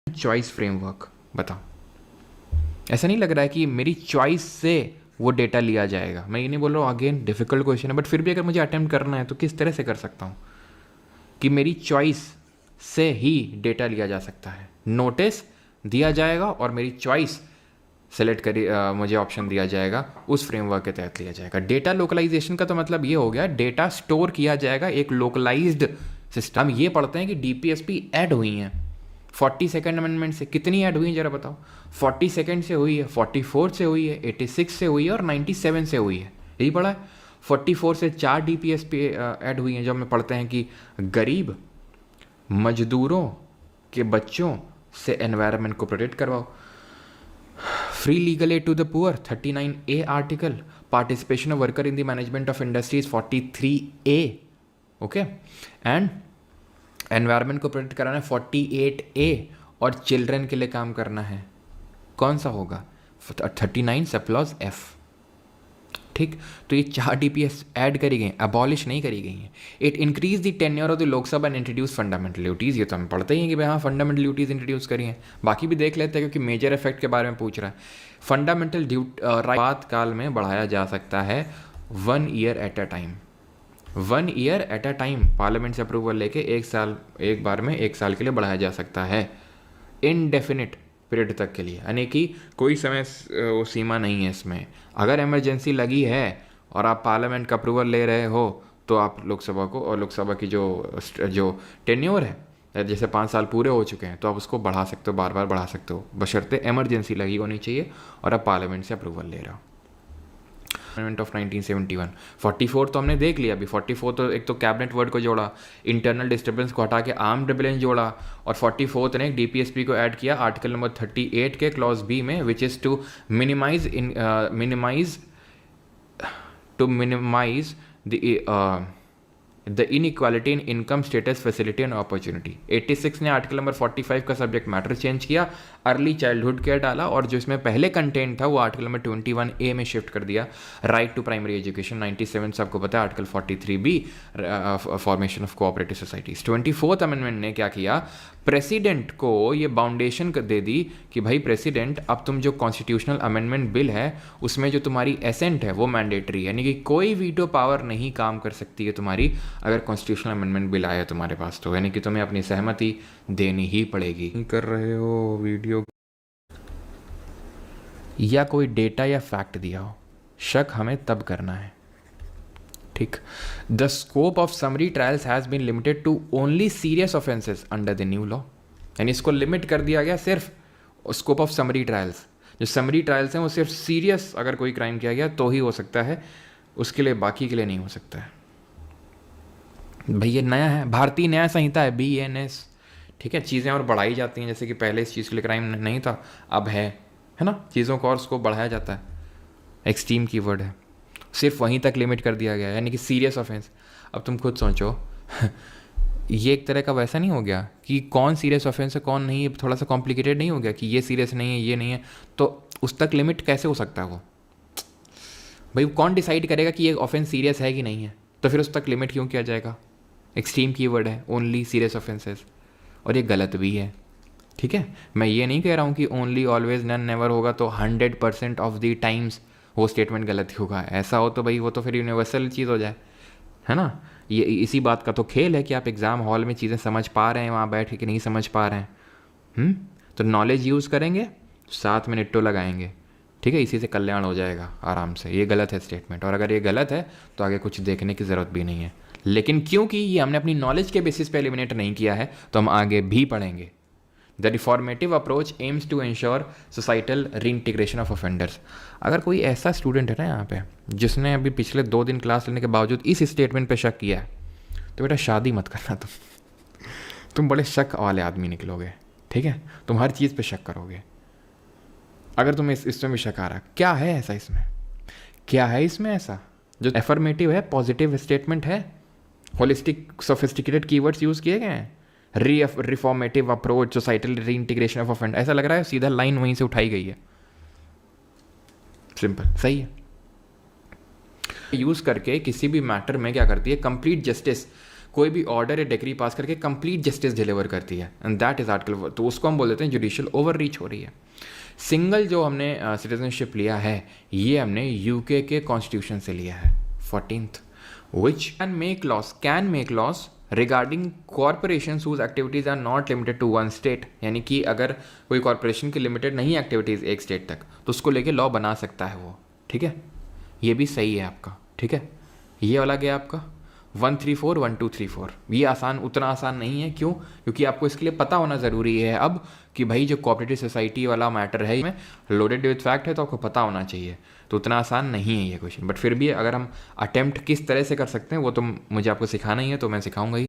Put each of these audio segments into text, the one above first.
Choice framework बताओ। ऐसा नहीं लग रहा है कि मेरी चॉइस से वो डेटा लिया जाएगा? मैं ये नहीं बोल रहा हूँ, अगेन डिफिकल्ट क्वेश्चन है, बट फिर भी अगर मुझे अटेम्प्ट करना है तो किस तरह से कर सकता हूँ कि मेरी चॉइस से ही डेटा लिया जा सकता है? नोटिस दिया जाएगा और मेरी चॉइस सेलेक्ट करी, मुझे ऑप्शन दिया जाएगा, उस फ्रेमवर्क के तहत लिया जाएगा। डेटा लोकलाइजेशन का तो मतलब ये हो गया, डेटा स्टोर किया जाएगा एक लोकलाइज्ड सिस्टम। हम ये पढ़ते हैं कि डीपीएसपी ऐड हुई हैं 42nd अमेंडमेंट से। कितनी ऐड हुई है जरा बताओ? 42nd से हुई है, 44 से हुई है, 86 से हुई है और 97 से हुई है। यही पढ़ा है। 44 से 4 डीपीएसपी ऐड हुई हैं, जब हम पढ़ते हैं कि गरीब मजदूरों के बच्चों से एनवायरनमेंट को प्रोटेक्ट करवाओ। Free legal aid to the poor 39A article, participation of worker in the management of industries 43A, okay, and environment को प्रोटेक्ट कराना है 48A, और चिल्ड्रन के लिए काम करना है, कौन सा होगा? 39 सप्लॉज F। ठीक, तो ये 4 DPS ऐड करी गई, अबॉलिश नहीं करी गई हैं। It increase the tenure of the Lok Sabha and introduce fundamental duties. ये तो हम पढ़ते ही हैं कि भाई हाँ फंडामेंटल ड्यूटीज़ इंट्रोड्यूस करी हैं। बाकी भी देख लेते हैं क्योंकि मेजर इफेक्ट के बारे में पूछ रहा है। फंडामेंटल राइट काल में बढ़ाया जा सकता है 1 year at a time. 1 year at a time parliament से अप्रूवल लेके 1 साल, एक बार में 1 साल के लिए बढ़ाया जा सकता है, इनडेफिनिट पीरियड तक के लिए, यानी कि कोई समय वो सीमा नहीं है इसमें। अगर इमरजेंसी लगी है और आप पार्लियामेंट का अप्रूवल ले रहे हो तो आप लोकसभा को, और लोकसभा की जो टेन्योर है, जैसे 5 साल पूरे हो चुके हैं, तो आप उसको बढ़ा सकते हो, बार बार बढ़ा सकते हो, बशर्ते इमरजेंसी लगी होनी चाहिए और आप पार्लियामेंट से अप्रूवल ले रहे हो। अमेंडमेंट ऑफ 1971, 44 तो हमने देख लिया अभी। 44 तो एक तो कैबिनेट वर्ड को जोड़ा, इंटरनल डिस्टर्बेंस को हटा के आर्म्ड रिबेलियन जोड़ा, और 44 ने डीपीएसपी को ऐड किया आर्टिकल नंबर 38 के क्लॉज बी में, which is to minimize the inequality in income status facility and opportunity. 86 ने आर्टिकल नंबर 45 का सब्जेक्ट मैटर चेंज किया, अर्ली चाइल्डहुड केयर डाला, और जो इसमें पहले कंटेंट था वो आर्टिकल नंबर 21A में शिफ्ट कर दिया, राइट टू प्राइमरी एजुकेशन। 97 सबको पता है, article 43B formation of cooperative societies. 24th amendment ने क्या किया, प्रेसिडेंट को ये बाउंडेशन दे दी कि भाई प्रेसिडेंट, अब तुम जो कॉन्स्टिट्यूशनल अमेंडमेंट बिल है उसमें जो तुम्हारी एसेंट है वो मैंडेटरी है, यानी कि कोई वीटो पावर नहीं काम कर सकती है तुम्हारी अगर कॉन्स्टिट्यूशनल अमेंडमेंट बिल आया तुम्हारे पास तो, यानी कि तुम्हें अपनी सहमति देनी ही पड़ेगी। कर रहे हो वीडियो या कोई डेटा या फैक्ट दिया हो, शक हमें तब करना है। ठीक, the scope of summary trials has been limited to only serious offences under the new law, यानी इसको लिमिट कर दिया गया सिर्फ स्कोप ऑफ समरी ट्रायल्स। जो समरी ट्रायल्स हैं वो सिर्फ सीरियस अगर कोई क्राइम किया गया तो ही हो सकता है, उसके लिए बाकी के लिए नहीं हो सकता है। भाई ये नया है, भारतीय न्याय संहिता है, BNS। ठीक है, चीज़ें और बढ़ाई जाती हैं, जैसे कि पहले इस चीज़ के लिए क्राइम नहीं था, अब है ना, चीज़ों को और उसको बढ़ाया जाता है। एक्सट्रीम कीवर्ड है, सिर्फ वहीं तक लिमिट कर दिया गया है, यानी कि सीरियस ऑफेंस। अब तुम खुद सोचो ये एक तरह का वैसा नहीं हो गया कि कौन सीरियस ऑफेंस है कौन नहीं, थोड़ा सा कॉम्प्लिकेटेड नहीं हो गया कि ये सीरियस नहीं है ये नहीं है, तो उस तक लिमिट कैसे हो सकता है वो? भाई कौन डिसाइड करेगा कि ये ऑफेंस सीरियस है कि नहीं है? तो फिर उस तक लिमिट क्यों किया जाएगा? एक्सट्रीम कीवर्ड है, ओनली सीरियस ऑफेंसेस, और ये गलत भी है। ठीक है, मैं ये नहीं कह रहा हूँ कि ओनली ऑलवेज नन नेवर होगा तो 100% ऑफ द टाइम्स वो स्टेटमेंट गलत ही होगा। ऐसा हो तो भाई वो तो फिर यूनिवर्सल चीज़ हो जाए, है ना। ये इसी बात का तो खेल है कि आप एग्ज़ाम हॉल में चीज़ें समझ पा रहे हैं वहाँ बैठ के कि नहीं समझ पा रहे हैं। तो नॉलेज यूज़ करेंगे, साथ में निट्टो लगाएंगे, ठीक है, इसी से कल्याण हो जाएगा आराम से। ये गलत है स्टेटमेंट, और अगर ये गलत है तो आगे कुछ देखने की ज़रूरत भी नहीं है। लेकिन क्योंकि ये हमने अपनी नॉलेज के बेसिस पे एलिमिनेट नहीं किया है तो हम आगे भी पढ़ेंगे। The reformative approach aims to ensure societal reintegration of offenders. अगर कोई ऐसा स्टूडेंट है ना यहाँ पे जिसने अभी पिछले 2 दिन क्लास लेने के बावजूद इस स्टेटमेंट पे शक किया है, तो बेटा शादी मत करना तुम बड़े शक वाले आदमी निकलोगे। ठीक है, तुम हर चीज़ पे शक करोगे। अगर तुम्हें इसमें भी शक आ रहा, क्या है ऐसा इसमें, क्या है इसमें ऐसा जो एफर्मेटिव है, पॉजिटिव स्टेटमेंट है, होलिस्टिक सोफिस्टिकेटेड कीवर्ड्स यूज़ किए गए हैं, reformative approach, societal reintegration of offender, ऐसा लग रहा है सीधा लाइन वहीं से उठाई गई है। सिंपल, सही है। यूज़ करके किसी भी मैटर में क्या करती है, कंप्लीट जस्टिस कोई भी ऑर्डर या डिक्री पास करके कंप्लीट जस्टिस डिलीवर करती है, एंड दैट इज आर्टिकल, तो उसको हम बोल देते हैं जुडिशियल ओवर रीच हो रही है। सिंगल जो हमने सिटीजनशिप लिया है ये हमने यूके के कॉन्स्टिट्यूशन से लिया है 14th, which can make laws regarding corporation whose activities are not limited to one state, यानी कि अगर कोई कॉरपोरेशन की लिमिटेड नहीं एक्टिविटीज़ एक स्टेट तक, तो उसको लेके लॉ बना सकता है वो, ठीक है। ये भी सही है आपका, ठीक है। ये वाला गया आपका 134 1234। ये आसान, उतना आसान नहीं है, क्यों? क्योंकि आपको इसके लिए पता होना ज़रूरी है अब कि भाई जो कोऑपरेटिव सोसाइटी वाला मैटर है इसमें लोडेड विद फैक्ट है, तो आपको पता होना चाहिए, तो उतना आसान नहीं है ये क्वेश्चन। बट फिर भी अगर हम अटेम्प्ट किस तरह से कर सकते हैं वो तो मुझे आपको सिखाना ही है, तो मैं सिखाऊंगा ही।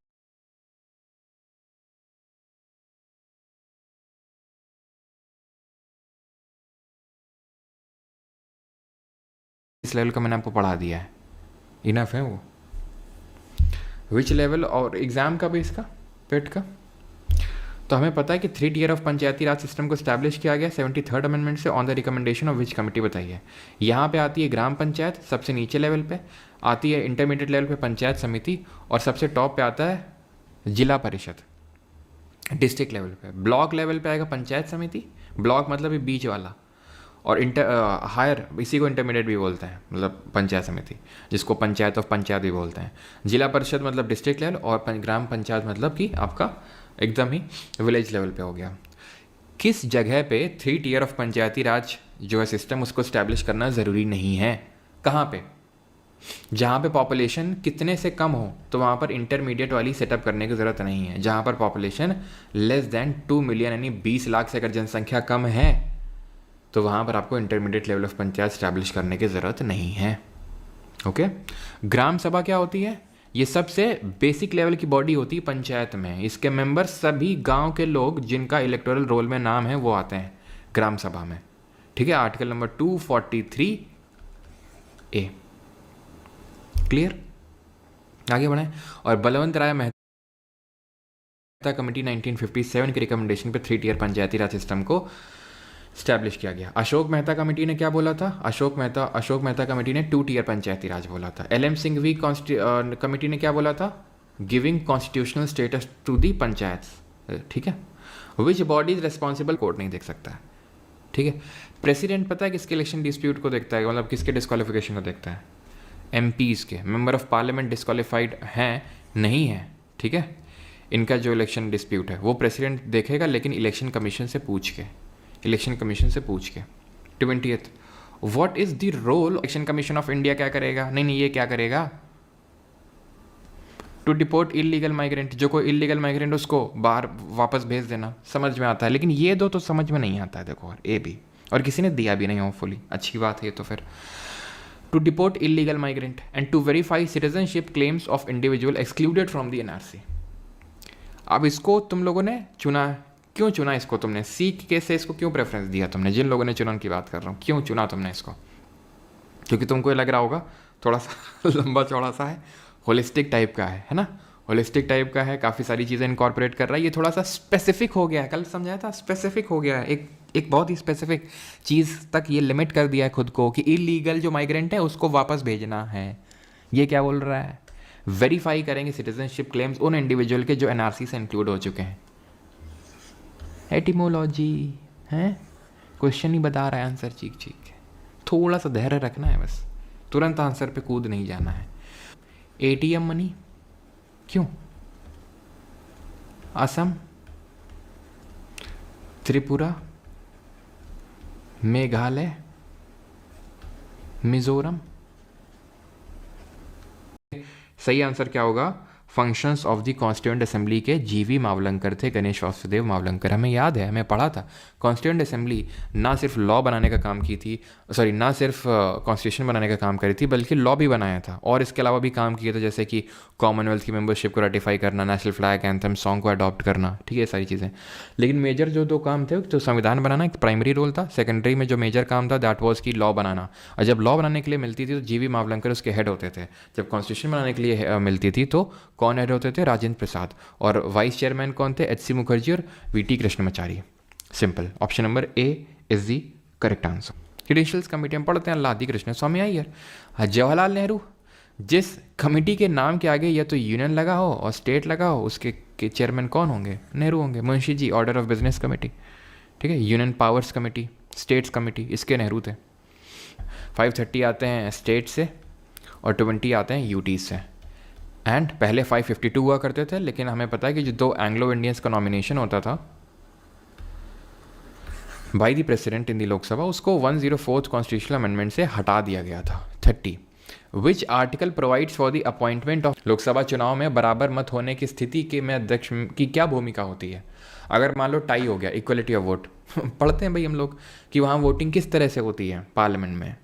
इस लेवल का मैंने आपको पढ़ा दिया है, इनफ है वो। विच लेवल और एग्ज़ाम का भी इसका पेट का, तो हमें पता है कि 3 tier of Panchayati Raj system को स्टैब्लिश किया गया 73rd अमेंडमेंट से on the recommendation of which committee बताइए। यहाँ पे आती है ग्राम पंचायत सबसे नीचे लेवल पे, आती है इंटरमीडिएट लेवल पे पंचायत समिति, और सबसे टॉप पे आता है जिला परिषद डिस्ट्रिक्ट लेवल पे। ब्लॉक लेवल पे आएगा पंचायत समिति, ब्लॉक मतलब ये बीच वाला, और हायर इसी को इंटरमीडिएट भी बोलते हैं, मतलब पंचायत समिति, जिसको पंचायत ऑफ पंचायत भी बोलते हैं। जिला परिषद मतलब डिस्ट्रिक्ट लेवल, और ग्राम पंचायत मतलब कि आपका एकदम ही विलेज लेवल पे हो गया। किस जगह पे 3 टियर ऑफ पंचायती राज जो है सिस्टम उसको स्टैब्लिश करना ज़रूरी नहीं है? कहाँ पे? जहाँ पे पॉपुलेशन कितने से कम हो तो वहाँ पर इंटरमीडिएट वाली सेटअप करने की ज़रूरत नहीं है। जहाँ पर पॉपुलेशन लेस दैन 2 मिलियन यानी 20 लाख से अगर जनसंख्या कम है तो वहाँ पर आपको intermediate level of panchayat establish करने की ज़रूरत नहीं है। ओके। ग्राम सभा क्या होती है? ये सबसे बेसिक लेवल की बॉडी होती है पंचायत में। इसके मेंबर सभी गांव के लोग जिनका इलेक्टोरल रोल में नाम है वो आते हैं ग्राम सभा में, ठीक है। Article number 243A। क्लियर? आगे बढ़ें। और बलवंत राय मेहता कमेटी 1957 के रिकमेंडेशन पे 3 टियर पंचायती राज सिस्टम को स्टैब्लिश किया गया। अशोक मेहता कमेटी ने क्या बोला था? अशोक मेहता कमेटी ने 2 टियर पंचायती राज बोला था। LM सिंघवी कमेटी ने क्या बोला था? Giving constitutional status to the panchayat, ठीक है। Which body is responsible, court नहीं देख सकता है, ठीक है। प्रेसिडेंट पता है किसके इलेक्शन डिस्प्यूट को देखता है, मतलब किसके डिस्क्वालिफिकेशन को देखता है? MPs के। मेंबर ऑफ पार्लियामेंट डिस्क्वालिफाइड हैं नहीं है, ठीक है, इनका जो इलेक्शन डिस्प्यूट है वो प्रेसिडेंट देखेगा, लेकिन इलेक्शन कमीशन से पूछ के 20th what is the role election commission of India क्या करेगा? नहीं ये क्या करेगा? टू डिपोर्ट इलीगल माइग्रेंट, जो कोई इलीगल माइग्रेंट उसको बाहर वापस भेज देना, समझ में आता है। लेकिन ये दो तो समझ में नहीं आता है, देखो ए भी, और किसी ने दिया भी नहीं होपफुली, अच्छी बात है ये तो। फिर to deport illegal migrant and to verify citizenship claims of individual excluded from the NRC। अब इसको तुम लोगों ने चुना, क्यों चुना इसको तुमने? सीख के से इसको क्यों प्रेफरेंस दिया तुमने? जिन लोगों ने चुना उनकी बात कर रहा हूँ, क्यों चुना तुमने इसको? क्योंकि तुमको ये लग रहा होगा थोड़ा सा लंबा चौड़ा सा है, होलिस्टिक टाइप का है ना, होलिस्टिक टाइप का है, काफ़ी सारी चीज़ें इनकॉर्पोरेट कर रहा है। ये थोड़ा सा स्पेसिफिक हो गया है, कल समझाया था, स्पेसिफिक हो गया है, एक बहुत ही स्पेसिफिक चीज़ तक ये लिमिट कर दिया है खुद को कि इलीगल जो माइग्रेंट है उसको वापस भेजना है। ये क्या बोल रहा है? वेरीफाई करेंगे सिटीजनशिप क्लेम्स उन इंडिविजुअल के जो NRC से इंक्लूड हो चुके हैं। एटिमोलॉजी है, क्वेश्चन ही बता रहा है, आंसर चीख के। थोड़ा सा धैर्य रखना है बस, तुरंत आंसर पे कूद नहीं जाना है। ATM मनी क्यों? असम, त्रिपुरा, मेघालय, मिजोरम। सही आंसर क्या होगा? Functions of the constituent assembly के GV मावलंकर थे, गणेश वासुदेव मावलंकर। हमें याद है, हमें पढ़ा था, कॉन्स्टिट्यूएंट असेंबली ना सिर्फ लॉ बनाने का काम की थी, ना सिर्फ कॉन्स्टिट्यूशन बनाने का काम करी थी, बल्कि लॉ भी बनाया था, और इसके अलावा भी काम किए थे, जैसे कि कॉमनवेल्थ की मेंबरशिप को रेटिफाई करना, नेशनल फ्लैग एंथम सॉन्ग को अडॉप्ट करना, ठीक है, सारी चीज़ें। लेकिन मेजर जो 2 काम थे, तो संविधान बनाना एक प्राइमरी रोल था, सेकेंडरी में जो मेजर काम था दैट वॉज की लॉ बनाना। और जब लॉ बनाने के लिए मिलती थी तो GV मावलंकर उसके हेड होते थे। जब कॉन्स्टिट्यूशन बनाने के लिए मिलती थी तो कौन हेड होते थे? राजेंद्र प्रसाद। और वाइस चेयरमैन कौन थे? HC मुखर्जी और VT Krishnamachari. Simple, option number A is the correct answer. Credentials committee में पढ़ते हैं लादी कृष्ण स्वामी अय्यर, जवाहरलाल नेहरू, जिस कमेटी के नाम के आगे या तो यूनियन लगा हो और स्टेट लगा हो, उसके के चेयरमैन कौन होंगे? नेहरू होंगे। Munshi ji, order of business committee, ठीक है, union powers committee, states committee, इसके नेहरू थे। 530 आते हैं स्टेट से और 20 आते हैं यूटी से। एंड पहले 552 हुआ करते थे, लेकिन हमें पता है कि जो 2 एंग्लो इंडियंस का नॉमिनेशन होता था बाय द प्रेसिडेंट इन दी लोकसभा, उसको 104th कॉन्स्टिट्यूशनल अमेंडमेंट से हटा दिया गया था। 30 which article provides for the appointment of, Lok Sabha चुनाव में बराबर मत होने की स्थिति के में अध्यक्ष की क्या भूमिका होती है? अगर मान लो टाई हो गया, इक्वलिटी ऑफ वोट पढ़ते हैं भाई हम लोग कि वहाँ वोटिंग किस तरह से होती है पार्लियामेंट में।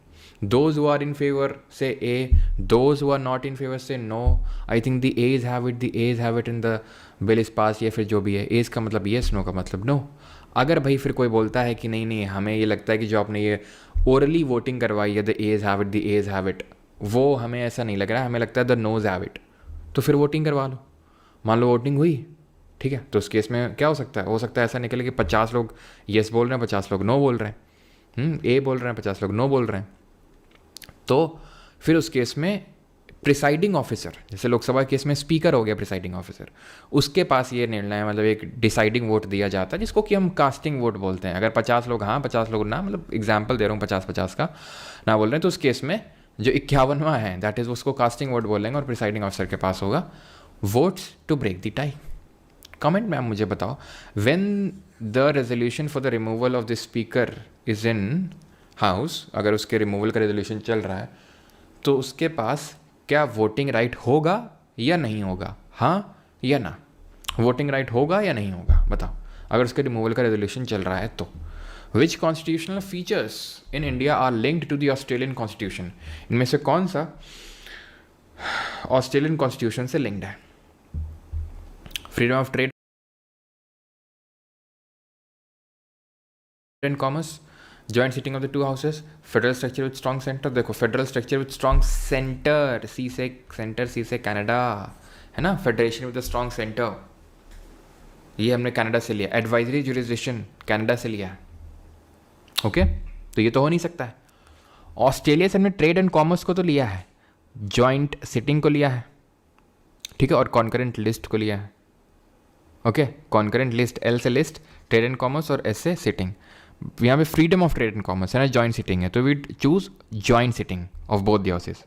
Those who are in favour से aye, those who are not in favour से no. I think the ayes have it in the bill is pass, या फिर जो भी है, एज का मतलब येस, नो का मतलब नो। अगर भाई फिर कोई बोलता है कि नहीं नहीं हमें ये लगता है कि जो आपने ये ओरली वोटिंग करवाई है, द एज हैव इट, वो हमें ऐसा नहीं लग रहा है, हमें लगता है द नोज हैव इट, तो फिर वोटिंग करवा लो। मान लो वोटिंग हुई, ठीक है, तो उस केस में क्या हो सकता है? हो सकता है ऐसा निकले कि 50 लोग येस बोल रहे हैं, 50 लोग नो बोल रहे हैं, ए बोल रहे हैं, 50 लोग नो बोल रहे हैं। तो फिर उस केस में प्रिसाइडिंग ऑफिसर, जैसे लोकसभा केस में स्पीकर हो गया प्रिसाइडिंग ऑफिसर, उसके पास ये निर्णय है, मतलब एक डिसाइडिंग वोट दिया जाता है जिसको कि हम कास्टिंग वोट बोलते हैं। अगर 50 लोग हाँ, 50 लोग ना, मतलब एग्जाम्पल दे रहा हूँ 50-50 का ना बोल रहे हैं, तो उस केस में जो 51वां है दैट इज उसको कास्टिंग वोट बोलेंगे और प्रिसाइडिंग ऑफिसर के पास होगा votes to break the tie. Comment में आप मुझे बताओ, when the resolution for the removal of the speaker is in house, अगर उसके रिमूवल का रेजोल्यूशन चल रहा है तो उसके पास क्या वोटिंग राइट होगा या नहीं होगा? हाँ या ना? वोटिंग राइट होगा या नहीं होगा बताओ, अगर उसके रिमूवल का रेजोल्यूशन चल रहा है तो। Which constitutional features in India are linked to the Australian constitution, इनमें से कौन सा ऑस्ट्रेलियन कॉन्स्टिट्यूशन से लिंक्ड है? Freedom of trade and commerce, joint sitting of the 2 houses, federal structure with strong centre. देखो federal structure with strong centre, C से centre, C से Canada, है ना, फेडरेशन विद स्ट्रॉन्ग सेंटर, ये हमने Canada से लिया। एडवाइजरी जुरिसडिक्शन कनाडा से लिया है, ओके, तो ये तो हो नहीं सकता है। ऑस्ट्रेलिया से हमने ट्रेड एंड कॉमर्स को तो लिया है, जॉइंट सिटिंग को लिया है, ठीक है, और कॉन्करेंट लिस्ट को लिया है, ओके, कॉन्करेंट लिस्ट, एल से लिस्ट, ट्रेड एंड कॉमर्स और एस से सिटिंग। यहाँ पे freedom of trade and commerce है ना, जॉइंट सिटिंग है, तो we choose joint sitting of both the houses,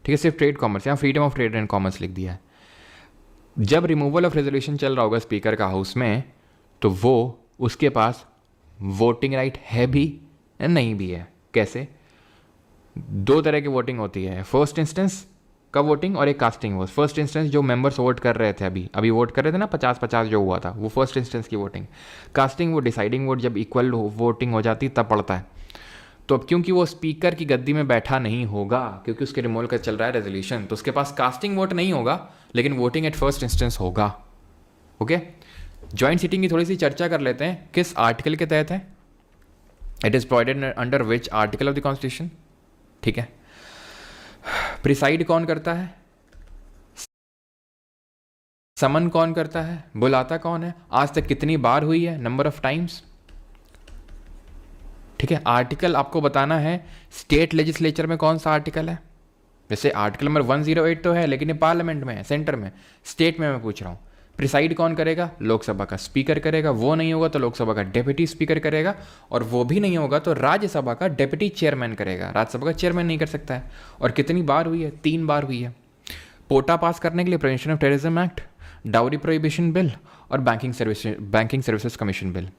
ठीक है, सिर्फ ट्रेड कॉमर्स, यहाँ freedom of trade and commerce लिख दिया है। जब रिमूवल ऑफ रेजोल्यूशन चल रहा होगा स्पीकर का हाउस में, तो वो उसके पास वोटिंग राइट है भी नहीं भी है। कैसे? 2 तरह की वोटिंग होती है, फर्स्ट इंस्टेंस का वोटिंग और एक कास्टिंग वोट। फर्स्ट इंस्टेंस जो मेंबर्स वोट कर रहे थे, अभी वोट कर रहे थे ना 50-50 जो हुआ था, वो फर्स्ट इंस्टेंस की voting. Casting vote, deciding vote जब इक्वल वोटिंग हो जाती तब पड़ता है। तो अब क्योंकि वो स्पीकर की गद्दी में बैठा नहीं होगा, क्योंकि उसके रिमूवल का चल रहा है रेजोल्यूशन, तो उसके पास कास्टिंग वोट नहीं होगा, लेकिन वोटिंग एट फर्स्ट इंस्टेंस होगा, ओके। जॉइंट सिटिंग की थोड़ी सी चर्चा कर लेते हैं, किस आर्टिकल के तहत है? It is provided under which article of the constitution, ठीक है। प्रिसाइड कौन करता है? समन कौन करता है? बुलाता कौन है? आज तक कितनी बार हुई है? नंबर ऑफ टाइम्स, ठीक है। आर्टिकल आपको बताना है, स्टेट लेजिस्लेचर में कौन सा आर्टिकल है। जैसे आर्टिकल नंबर 108 तो है, लेकिन ये पार्लियामेंट में है, सेंटर में, स्टेट में मैं पूछ रहा हूँ। प्रिसाइड कौन करेगा? लोकसभा का स्पीकर करेगा, वो नहीं होगा तो लोकसभा का डेप्यूटी स्पीकर करेगा, और वो भी नहीं होगा तो राज्यसभा का डेप्यूटी चेयरमैन करेगा। राज्यसभा का चेयरमैन नहीं कर सकता है। और कितनी बार हुई है? 3 बार हुई है। पोटा पास करने के लिए prevention of terrorism act, dowry prohibition bill और banking services commission bill.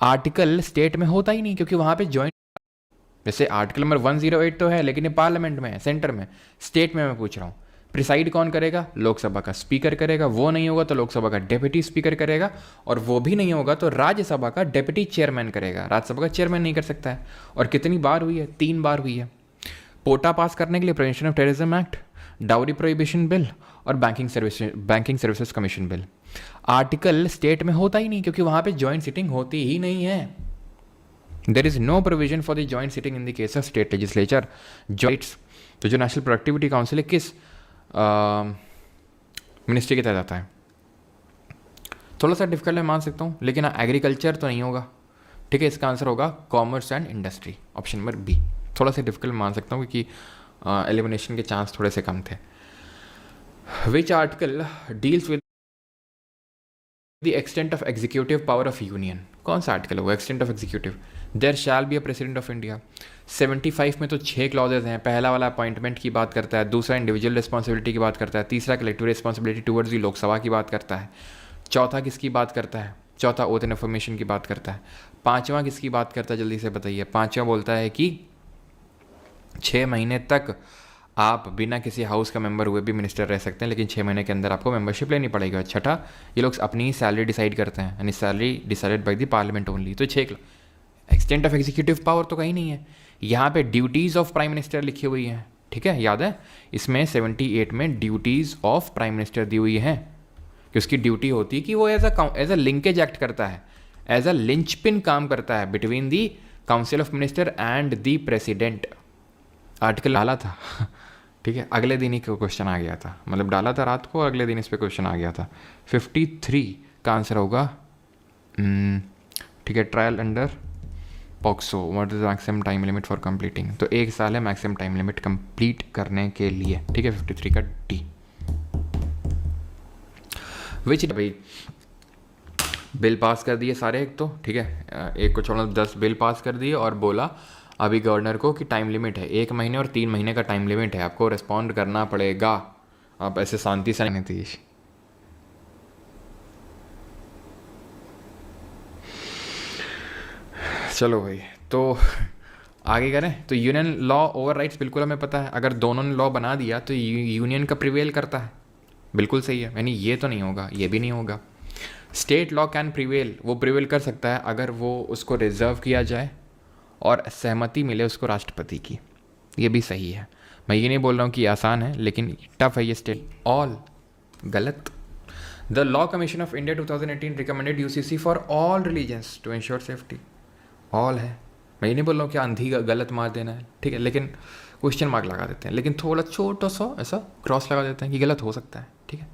Article state में होता ही नहीं, क्योंकि वहाँ पे ज्वाइंट, जैसे आर्टिकल नंबर 108 तो है, लेकिन ये पार्लियामेंट में है, सेंटर में, स्टेट में मैं पूछ रहा हूँ। प्रिसाइड कौन करेगा? लोकसभा का स्पीकर करेगा, वो नहीं होगा तो लोकसभा का डेप्यूटी स्पीकर करेगा, और वो भी नहीं होगा तो राज्यसभा का डेप्यूटी चेयरमैन करेगा। राज्यसभा का चेयरमैन नहीं कर सकता है। और कितनी बार हुई है? 3 बार हुई है। पोटा पास करने के लिए prevention of terrorism act, dowry prohibition bill और banking services commission bill. Article state में होता ही नहीं, क्योंकि वहाँ पे जॉइंट सिटिंग होती ही नहीं है। There is no provision for the joint sitting in the case of state legislature joints. तो जो नेशनल प्रोडक्टिविटी काउंसिल है, किस मिनिस्ट्री के तहत आता है? थोड़ा सा डिफिकल्ट है, मान सकता हूँ, लेकिन एग्रीकल्चर तो नहीं होगा, ठीक है। इसका आंसर होगा commerce and industry, option number B. थोड़ा सा डिफिकल्ट मान सकता हूँ, क्योंकि एलिमिनेशन के चांस थोड़े से कम थे। Which article deals with the extent of executive power of union? कौन सा आर्टिकल होगा extent of executive? There shall be a president of India. 75 में तो 6 क्लॉजेज हैं। पहला वाला अपॉइंटमेंट की बात करता है, दूसरा इंडिविजुअल रिस्पॉन्सिबिलिटी की बात करता है, तीसरा collective responsibility towards the Lok Sabha की बात करता है, चौथा किसकी बात करता है? चौथा ओथ एंड इन्फॉर्मेशन की बात करता है। पाँचवा किसकी बात करता है, जल्दी से बताइए। पाँचवा बोलता है कि 6 महीने तक आप बिना किसी हाउस का मेंबर हुए भी मिनिस्टर रह सकते हैं, लेकिन 6 महीने के अंदर आपको मेंबरशिप लेनी पड़ेगी। छठा, ये लोग अपनी सैलरी डिसाइड करते हैं, यानी salary decided by the parliament only. तो 6 एक्सटेंट ऑफ एग्जीक्यूटिव पावर तो कहीं नहीं है। यहाँ पे ड्यूटीज़ ऑफ प्राइम मिनिस्टर लिखी हुई हैं, ठीक है, याद है इसमें 78 में ड्यूटीज़ ऑफ प्राइम मिनिस्टर दी हुई है कि उसकी ड्यूटी होती है कि वो एज अ लिंकेज एक्ट करता है, एज अ लिंचपिन काम करता है between the council of minister and the president. Article डाला था ठीक है, अगले दिन ही क्वेश्चन आ गया था, मतलब डाला था रात को, अगले दिन इस पर क्वेश्चन आ गया था। 53 का आंसर होगा, ठीक है। Trial under POCSO, what is maximum time limit for completing? तो 1 साल है मैक्सिमम टाइम लिमिट कंप्लीट करने के लिए, ठीक है। 53 का डी। विच भाई बिल पास कर दिए सारे, एक तो ठीक है, एक को छोड़ो 10 बिल पास कर दिए और बोला अभी गवर्नर को कि टाइम लिमिट है 1 महीने और 3 महीने का टाइम लिमिट है, आपको रिस्पॉन्ड करना पड़ेगा। आप ऐसे शांति से नीतीश चलो भाई, तो आगे करें। तो यूनियन लॉ ओवर राइट्स, बिल्कुल हमें पता है, अगर दोनों ने लॉ बना दिया तो यूनियन का प्रिवेल करता है, बिल्कुल सही है, यानी ये तो नहीं होगा, ये भी नहीं होगा। स्टेट लॉ कैन प्रिवेल, वो प्रिवेल कर सकता है अगर वो उसको रिजर्व किया जाए और सहमति मिले उसको राष्ट्रपति की, ये भी सही है। मैं ये नहीं बोल रहा हूँ कि आसान है, लेकिन टफ है ये स्टेट। ऑल गलत। The law commission of India 2018 recommended UCC for all religions to ensure safety. All है, मैं ये नहीं बोल रहा हूँ कि आंधी का गलत मार देना है, ठीक है, लेकिन क्वेश्चन मार्क लगा देते हैं, लेकिन थोड़ा छोटा सा ऐसा क्रॉस लगा देते हैं कि गलत हो सकता है, ठीक है।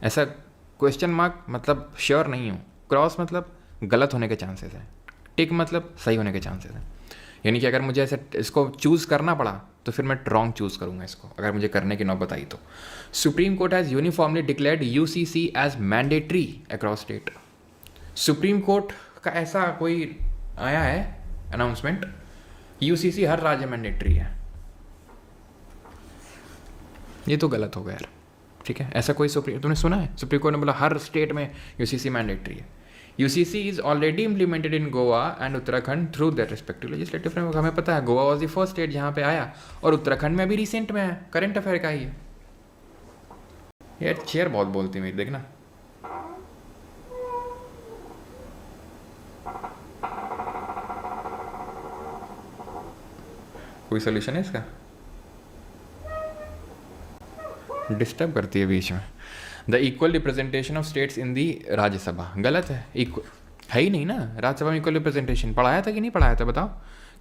ऐसा क्वेश्चन मार्क मतलब श्योर नहीं हूँ, क्रॉस मतलब गलत होने के चांसेस हैं, टिक मतलब सही होने के चांसेस हैं। यानी कि अगर मुझे ऐसे इसको चूज़ करना पड़ा तो फिर मैं रॉन्ग चूज़ करूँगा इसको, अगर मुझे करने की नौबत आई तो। Supreme court has uniformly declared UCC as mandatory across state. Supreme court का ऐसा कोई आया है अनाउंसमेंट, यूसीसी हर राज्य मैंडेटरी है, ये तो गलत होगा यार, ठीक है। ऐसा कोई तुमने सुना है सुप्रीम कोर्ट ने बोला हर स्टेट में यूसीसी मैंडेटरी है? UCC is already implemented in Goa and Uttarakhand through that respective legislative framework. हमें पता है Goa was the first state जहाँ पे आया, और उत्तराखंड में अभी रिसेंट में है, करंट अफेयर का ही है। यार चेयर बहुत बोलती है मेरी, देखना। कोई सोल्यूशन है इसका? डिस्टर्ब करती है बीच में। The equal representation of states in the Rajya Sabha, गलत है, है ही नहीं ना राज्यसभा में इक्वल रिप्रेजेंटेशन। पढ़ाया था कि नहीं पढ़ाया था बताओ,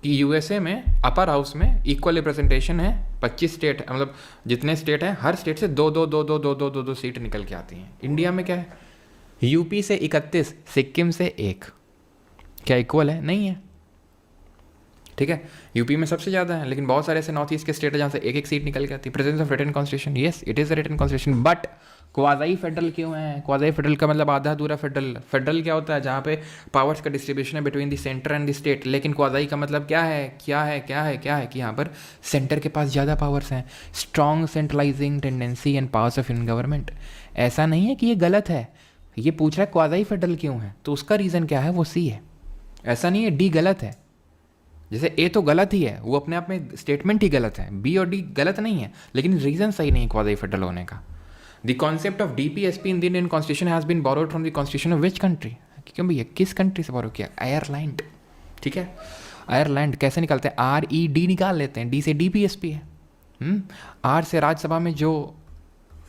कि यूएसए में अपर हाउस में इक्वल रिप्रेजेंटेशन है, 25 स्टेट, मतलब जितने स्टेट हैं हर स्टेट से दो दो दो दो दो दो दो दो सीट निकल के आती हैं। इंडिया में क्या है, यूपी से 31, सिक्किम से 1, क्या इक्वल है? नहीं है, ठीक है। यूपी में सबसे ज़्यादा है, लेकिन बहुत सारे ऐसे नॉर्थ ईस्ट के स्टेट है जहाँ से एक एक सीट निकल के आती है। Presence of written constitution, yes it is a written constitution, but quasi federal क्यों है? क्वाज़ाई फेडरल का मतलब आधा अधूरा फेडरल। फेडरल क्या होता है? जहाँ पे पावर्स का डिस्ट्रीब्यूशन है between the centre and the state. लेकिन क्वाज़ाई का मतलब क्या है, क्या है, क्या है, क्या है कि यहाँ पर सेंटर के पास ज़्यादा पावर्स हैं, strong centralising tendency and powers of in government. ऐसा नहीं है कि ये गलत है, ये पूछ रहा है क्वाज़ाई फेडरल क्यों है, तो उसका रीज़न क्या है, वो सी है। ऐसा नहीं है डी गलत है, जैसे ए तो गलत ही है, वो अपने आप में स्टेटमेंट ही गलत है, बी और डी गलत नहीं है, लेकिन रीजन सही नहीं है क्वाज़ाई फेडरल होने का। The concept of DPSP in the Indian constitution has been borrowed from the constitution of which country? क्यों भैया, किस कंट्री से बोरो किया? आयरलैंड, ठीक है। आयरलैंड कैसे निकालते हैं? RED निकाल लेते हैं, डी से डीपीएसपी है, आर से राज्यसभा में जो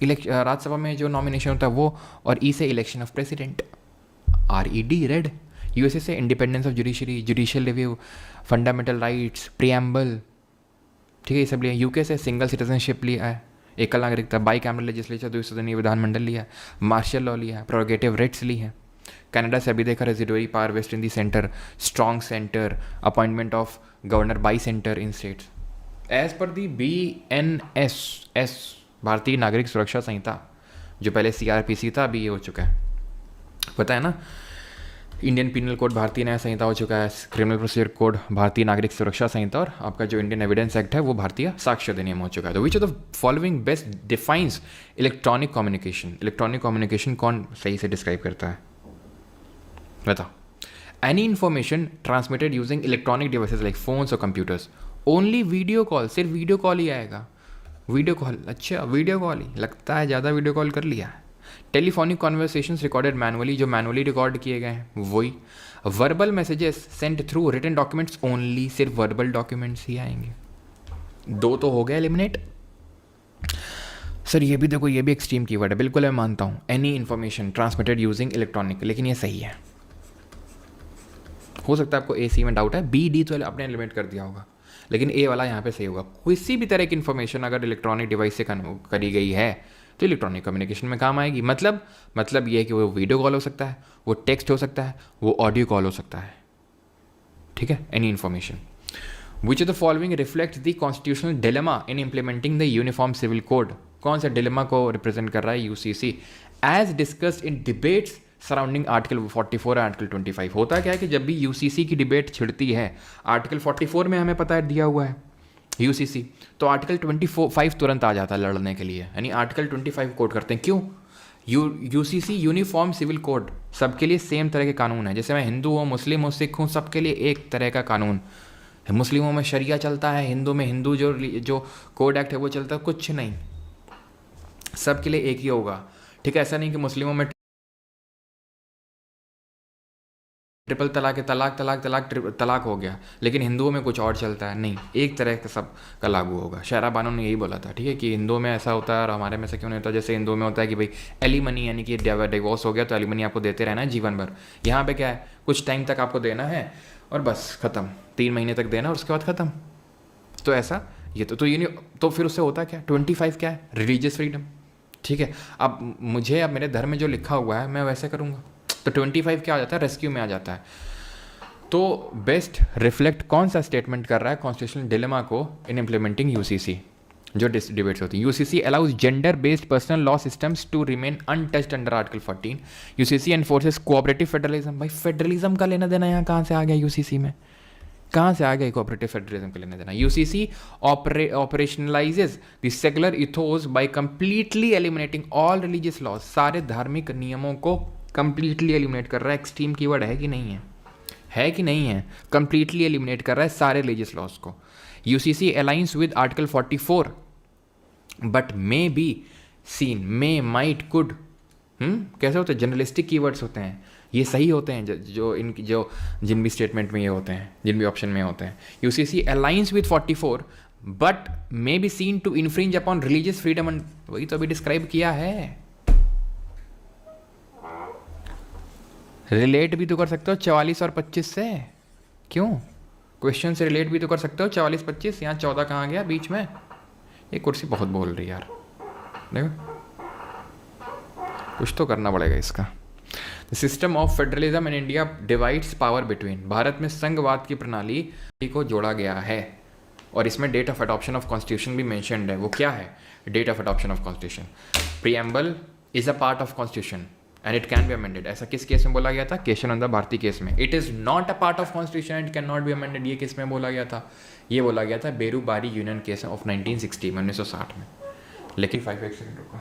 राज्यसभा में जो नॉमिनेशन होता है वो, और ई से election of president, RED red. USA से independence of judiciary, judicial review, fundamental rights, preamble, ठीक है, ये सब लिया। यूके से सिंगल सिटीजनशिप लिया है, एकल नागरिकता, बाई कैमरल लेजिस्लेचर, द्विसदनीय विधानमंडल लिया है, मार्शल लॉ लिया है, प्रोरोगेटिव राइट्स ली है। कनाडा से अभी देखा residuary power vest in the centre, strong centre, appointment of governor by centre in states. As per the BNSS भारतीय नागरिक सुरक्षा संहिता, जो पहले CRPC था, अभी ये हो चुका है, पता है ना। इंडियन पिनल कोड भारतीय न्याय संहिता हो चुका है, क्रिमिनल प्रोसीजर कोड भारतीय नागरिक सुरक्षा संहिता, और आपका जो इंडियन एविडेंस एक्ट है वो भारतीय साक्ष्य अधिनियम हो चुका है। तो which of the following best defines electronic communication? Electronic communication कौन सही से डिस्क्राइब करता है, बताओ। Any information transmitted using electronic devices like phones और कंप्यूटर्स। ओनली वीडियो कॉल, सिर्फ वीडियो कॉल ही आएगा। वीडियो कॉल, अच्छा वीडियो कॉल ही, लगता है ज़्यादा वीडियो कॉल कर लिया है। टेलीफोनिक कॉन्वर्सेशंस रिकॉर्डेड मैनुअली, जो मैनुअली रिकॉर्ड किए गए हैं वही। Verbal messages sent through written documents only, सिर्फ वर्बल डॉक्यूमेंट्स ही आएंगे। दो तो हो गया एलिमिनेट। सर ये भी देखो, ये भी एक्सट्रीम कीवर्ड है, बिल्कुल मैं मानता हूँ। Any information transmitted using electronic, लेकिन ये सही है। हो सकता है आपको AC में डाउट है, BD तो आपने एलिमिनेट कर दिया होगा, लेकिन A वाला यहाँ पे सही होगा। किसी भी तरह की इन्फॉर्मेशन अगर इलेक्ट्रॉनिक डिवाइस से करी गई है तो इलेक्ट्रॉनिक कम्युनिकेशन में काम आएगी। मतलब ये है कि वो वीडियो कॉल हो सकता है, वो टेक्स्ट हो सकता है, वो ऑडियो कॉल हो सकता है, ठीक है। Any information which of the following reflect the constitutional dilemma in implementing the uniform civil code? कौन सा डिलेमा को रिप्रेजेंट कर रहा है UCC? As discussed in debates surrounding article 44 और आर्टिकल 25। होता क्या है कि जब भी UCC की डिबेट छिड़ती है, आर्टिकल 44 में हमें पता है दिया हुआ है UCC, तो आर्टिकल 25 तुरंत आ जाता है लड़ने के लिए, यानी आर्टिकल 25 कोड करते हैं। क्यों? UCC यूनिफॉर्म सिविल कोड, सबके लिए सेम तरह के कानून है। जैसे मैं हिंदू हूँ, मुस्लिम हूँ, सिख हूँ, सबके लिए एक तरह का कानून। मुस्लिमों में शरिया चलता है, हिंदू में हिंदू जो कोड एक्ट है वो चलता है, कुछ नहीं, सबके लिए एक ही होगा, ठीक है। ऐसा नहीं कि मुस्लिमों में ट्रिपल तलाक है, तलाक हो गया, लेकिन हिंदुओं में कुछ और चलता है, नहीं, एक तरह का सब का लागू होगा। शेरा बानो ने यही बोला था, ठीक है, कि हिंदुओं में ऐसा होता है और हमारे में ऐसा क्यों नहीं होता। जैसे हिंदुओं में होता है कि भाई एलिमनी, यानी कि डिवोर्स हो गया तो एलिमनी आपको देते रहना है जीवन भर। यहाँ पे क्या है, कुछ टाइम तक आपको देना है और बस खत्म, 3 महीने तक देना और उसके बाद खत्म। तो ऐसा ये तो ये नहीं, तो फिर उससे होता क्या? 25 क्या है? रिलीजियस फ्रीडम, ठीक है। अब मेरे धर्म में जो लिखा हुआ है मैं वैसे करूँगा, तो 25 क्या आ जाता है? रेस्क्यू में आ जाता है। तो बेस्ट रिफ्लेक्ट कौन सा स्टेटमेंट कर रहा है कॉन्स्टिट्यूशनल डिलेमा को इन इम्प्लीमेंटिंग UCC? जो डिबेट्स होती हैं, UCC allows gender based personal law systems to remain untouched under article 14। UCC enforces cooperative federalism. भाई फेडरलिज्म का लेना देना यहाँ कहाँ से आ गया? UCC में कहाँ से आ गया कोऑपरेटिव फेडरलिज्म का लेना देना? UCC operationalizes the secular ethos by completely eliminating all religious laws. सारे धार्मिक नियमों को कंप्लीटली एलिमिनेट कर रहा है। एक्सट्रीम कीवर्ड है कि नहीं है? है कि नहीं है? कंप्लीटली एलिमिनेट कर रहा है सारे रिलीजियस लॉज को। UCC aligns with article 44 but may be scene, may, might, could, कैसे होते हैं? जनरलिस्टिक कीवर्ड्स होते हैं, ये सही होते हैं जो जिन भी स्टेटमेंट में ये होते हैं, जिन भी ऑप्शन में होते हैं। UCC aligns with 44 but may be seen to infringe upon religious freedom, and वही तो अभी डिस्क्राइब किया है। रिलेट भी तो कर सकते हो 44 और 25 से, क्यों? क्वेश्चन से रिलेट भी तो कर सकते हो 44 25। यहाँ 14 कहाँ गया बीच में? ये कुर्सी बहुत बोल रही है यार, देखो कुछ तो करना पड़ेगा इसका। The system of federalism in India divides power between. Bharat में संघवाद की प्रणाली को जोड़ा गया है और इसमें date of adoption of constitution भी मेंशन्ड है। वो क्या है? Date of adoption of constitution. Preamble is a part of constitution and it can be amended. ऐसा किस केस में बोला गया था? केशवानंद भारती केस में। It is not a part of constitution and cannot be amended, ये किस में बोला गया था? ये बोला गया था बेरूबारी यूनियन केस ऑफ 1960 में, 1960 में। लेकिन 1 सेकंड रुको,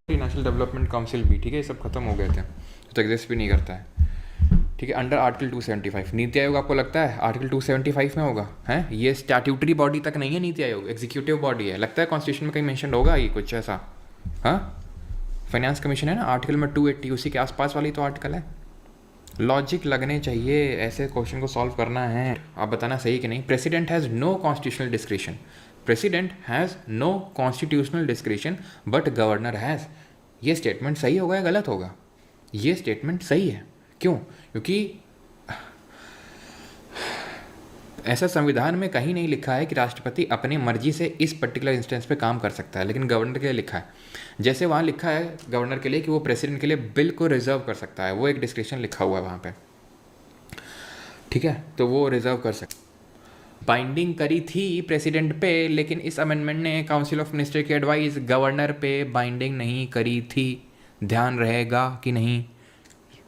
नेशनल डेवलपमेंट काउंसिल भी, ठीक है, ये सब खत्म हो गए थे, तो एग्जिस्ट भी नहीं करता है, ठीक है। अंडर आर्टिकल 275 नीति आयोग आपको लगता है आर्टिकल 275 में होगा? हैं, ये स्टैट्यूटरी बॉडी तक नहीं है नीति आयोग, एग्जीक्यूटिव बॉडी है। लगता है कॉन्स्टिट्यूशन में कहीं मेंशन होगा ये कुछ ऐसा? हाँ, फाइनेंस कमीशन है ना, आर्टिकल में 280 उसी के आसपास वाली तो आर्टिकल है। लॉजिक लगने चाहिए, ऐसे क्वेश्चन को सॉल्व करना है। आप बताना सही कि नहीं। President has no constitutional discretion. President has no constitutional discretion but governor has. ये स्टेटमेंट सही होगा या गलत होगा? ये स्टेटमेंट सही है। क्यों? क्योंकि ऐसा संविधान में कहीं नहीं लिखा है कि राष्ट्रपति अपनी मर्जी से इस पर्टिकुलर इंस्टेंस पे काम कर सकता है, लेकिन गवर्नर के लिए लिखा है। जैसे वहाँ लिखा है गवर्नर के लिए कि वो प्रेसिडेंट के लिए बिल को रिजर्व कर सकता है, वो एक डिस्क्रिप्शन लिखा हुआ है वहाँ पे, ठीक है, तो वो रिजर्व कर सकता। बाइंडिंग करी थी प्रेसिडेंट पे, लेकिन इस अमेंडमेंट ने काउंसिल ऑफ मिनिस्टर की एडवाइस गवर्नर पे बाइंडिंग नहीं करी थी। ध्यान रहेगा कि नहीं?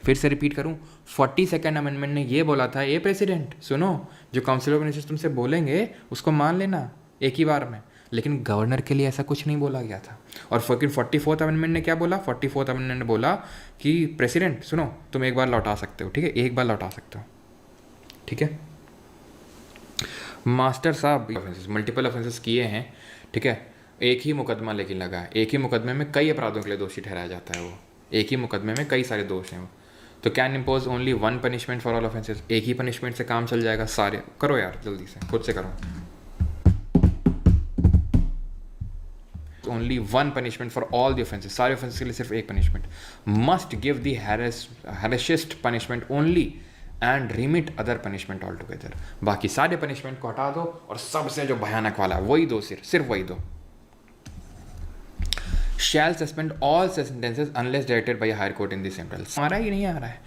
फिर से रिपीट करूं, 42nd अमेंडमेंट ने ये बोला था, ये प्रेसिडेंट सुनो, जो काउंसिल ऑफ मिनिस्टर्स तुमसे बोलेंगे उसको मान लेना एक ही बार में, लेकिन गवर्नर के लिए ऐसा कुछ नहीं बोला गया था। और 44th अमेंडमेंट ने क्या बोला? 44th अमेंडमेंट ने बोला कि प्रेसिडेंट सुनो, तुम एक बार लौटा सकते हो, ठीक है, एक बार लौटा सकते हो, ठीक है। मास्टर साहब मल्टीपल ऑफेंसेस किए हैं, ठीक है, एक ही मुकदमा लेकिन लगा है, एक ही मुकदमे में कई अपराधों के लिए दोषी ठहराया जाता है, वो एक ही मुकदमे में कई सारे दोष हैं वो, तो can impose only one punishment for all offences. एक ही पनिशमेंट से काम चल जाएगा सारे। करो यार जल्दी से, खुद से करो। Only one punishment for all the offences, सारे ऑफेंसेस के लिए सिर्फ एक punishment. Must give the harshest punishment only and remit other punishment all together. बाकी सारे पनिशमेंट को हटा दो और सबसे जो भयानक वाला है वही दो, सिर्फ वही दो। Shall suspend all sentences unless directed by higher court in the same terms. आ रहा है कि नहीं आ रहा है?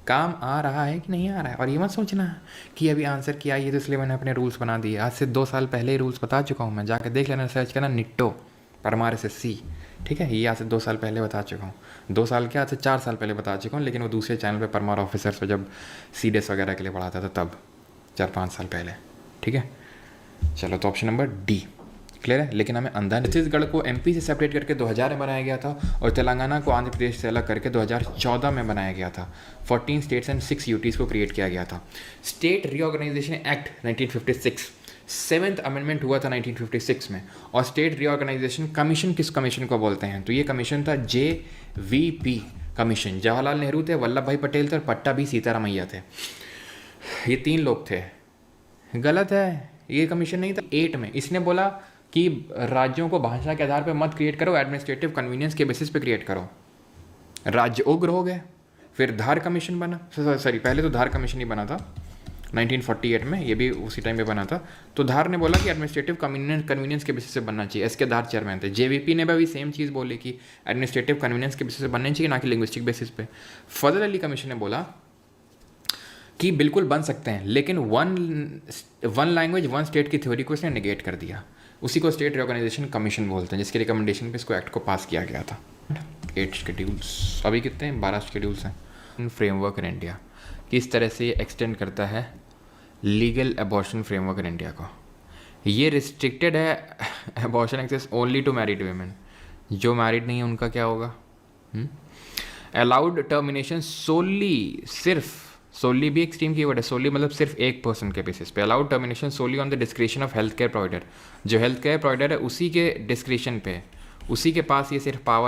काम आ रहा है कि नहीं आ रहा है? और ये मत सोचना कि अभी आंसर किया ये तो इसलिए मैंने अपने रूल्स बना दिए। आज से 2 साल पहले ही रूल्स बता चुका हूँ मैं, जाकर देख लेना, सर्च करना निट्टो परमार SSC, ठीक है, ये आज से 2 साल पहले बता चुका हूँ। 2 साल क्या, आज से 4 साल पहले बता चुका हूँ, लेकिन वो दूसरे चैनल पे परमार ऑफिसर्स पे जब CDS वगैरह के लिए पढ़ाता था तब, 4-5 साल पहले, ठीक है। चलो तो ऑप्शन नंबर डी क्लियर है। लेकिन हमें अंधा छत्तीसगढ़ को MP से सेपरेट करके 2000 में बनाया गया था और तेलंगाना को आंध्र प्रदेश से अलग करके 2014 में बनाया गया था। 14 स्टेट्स एंड 6 UTs को क्रिएट किया गया था। State reorganisation act 1956, 7th amendment हुआ था 1956 में। और स्टेट रीऑर्गेनाइजेशन कमीशन किस कमीशन को बोलते हैं? तो ये कमीशन था JVP कमीशन। जवाहरलाल नेहरू थे, वल्लभ भाई पटेल थे और पट्टाभी सीतारामैया थे। ये 3 लोग थे। गलत है, ये कमीशन नहीं था। 8 में इसने बोला कि राज्यों को भाषा के आधार पर मत क्रिएट करो, एडमिनिस्ट्रेटिव कन्वीनियंस के बेसिस पे क्रिएट करो। राज्य उग्र हो गए, फिर धार कमीशन बना, सॉरी पहले तो धार कमीशन ही बना था 1948 में, ये भी उसी टाइम पे बना था। तो धार ने बोला कि एडमिनिस्ट्रेटिव कन्वीनियंस के बेसिस से बनना चाहिए। इसके धार चेयरमैन थे। JVP ने भी सेम चीज़ बोली कि एडमिनिस्ट्रेटिव कन्वीनियंस के बेसिस से बनना चाहिए, ना कि लिंग्विस्टिक बेसिस पे। फजल अली कमीशन ने बोला कि बिल्कुल बन सकते हैं, लेकिन वन लैंग्वेज वन स्टेट की थ्योरी को इसने निगेट कर दिया। उसी को स्टेट रिऑर्गेनाइजेशन कमीशन बोलते हैं, जिसके रिकमेंडेशन पे इसको एक्ट को पास किया गया था। 8 शेड्यूल्स, अभी कितने हैं? 12 शेड्यूल्स हैं। फ्रेमवर्क इन इंडिया किस तरह से एक्सटेंड करता है legal abortion framework in India को? ये रिस्ट्रिक्टेड है abortion access only to married women. जो मैरिड नहीं है उनका क्या होगा? अलाउड टर्मिनेशन सोली, सिर्फ सोली भी एक्सट्रीम कीवर्ड है। सोली मतलब सिर्फ एक पर्सन के बेसिस पे। Allowed termination solely on the description of health care provider. जो हेल्थ केयर प्रोवाइडर है उसी के डिस्क्रिप्शन पे, उसी के पास ये सिर्फ पावर